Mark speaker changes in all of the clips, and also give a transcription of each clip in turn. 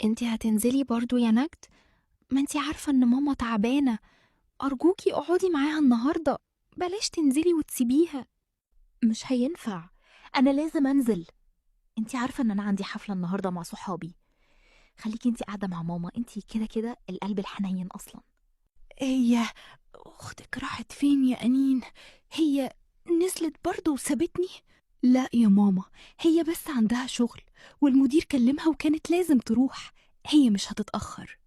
Speaker 1: انتي هتنزلي برضو يا نجد؟ ما انتي عارفة ان ماما تعبانة. أرجوكي اقعدي معاها النهاردة، بلاش تنزلي وتسيبيها.
Speaker 2: مش هينفع، انا لازم انزل. انتي عارفه ان انا عندي حفله النهارده مع صحابي. خليكي انتي قاعده مع ماما، انتي كده كده القلب الحنين اصلا.
Speaker 1: هي أختك راحت فين يا أنين؟ هي نزلت برضو وسابتني؟ لا يا ماما، هي بس عندها شغل والمدير كلمها وكانت لازم تروح. هي مش هتتأخر.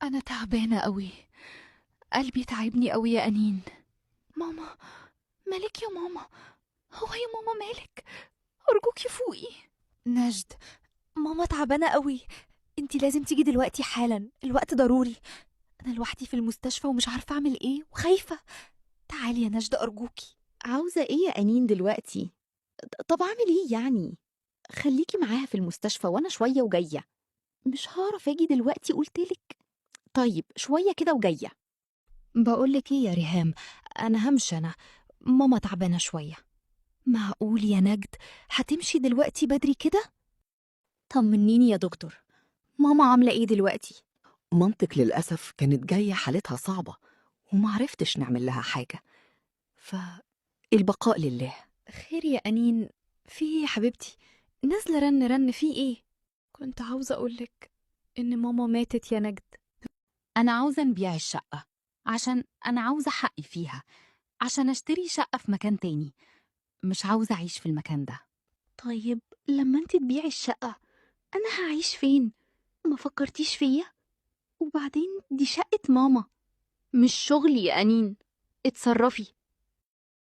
Speaker 2: انا تعبانه قوي، قلبي تعبني قوي يا انين.
Speaker 1: ماما، مالك يا ماما؟ هو يا ماما مالك؟ أرجوكي فوقي.
Speaker 2: نجد، ماما تعبانه قوي. انتي لازم تيجي دلوقتي حالا، الوقت ضروري. انا لوحدي في المستشفى ومش عارفه اعمل ايه وخايفه. تعالي يا نجد ارجوكي.
Speaker 3: عاوزة ايه يا أنين دلوقتي؟ طب اعمل ايه يعني؟ خليكي معاها في المستشفى وانا شوية وجاية. مش هعرف اجي دلوقتي قلتلك. طيب شوية كده وجاية.
Speaker 2: بقولك ايه يا ريهام، انا همشي. انا ماما تعبانه شويه.
Speaker 1: معقول يا نجد هتمشي دلوقتي بدري كده؟
Speaker 2: طمنيني يا دكتور، ماما عامله ايه دلوقتي؟
Speaker 4: مامتك للأسف كانت جاية حالتها صعبة، ومعرفتش نعمل لها حاجة، فالبقاء لله.
Speaker 2: خير يا انين، في ايه يا حبيبتي؟ نازله رن في ايه؟
Speaker 1: كنت عاوزة أقولك إن ماما ماتت يا نجد.
Speaker 2: انا عاوزه نبيع الشقه، عشان انا عاوزه حقي فيها، عشان اشتري شقه في مكان تاني. مش عاوزه اعيش في المكان ده.
Speaker 3: طيب لما انت تبيعي الشقة انا هعيش فين؟ ما فكرتيش فيا؟ وبعدين دي شقة ماما، مش شغلي يا أنين. اتصرفي،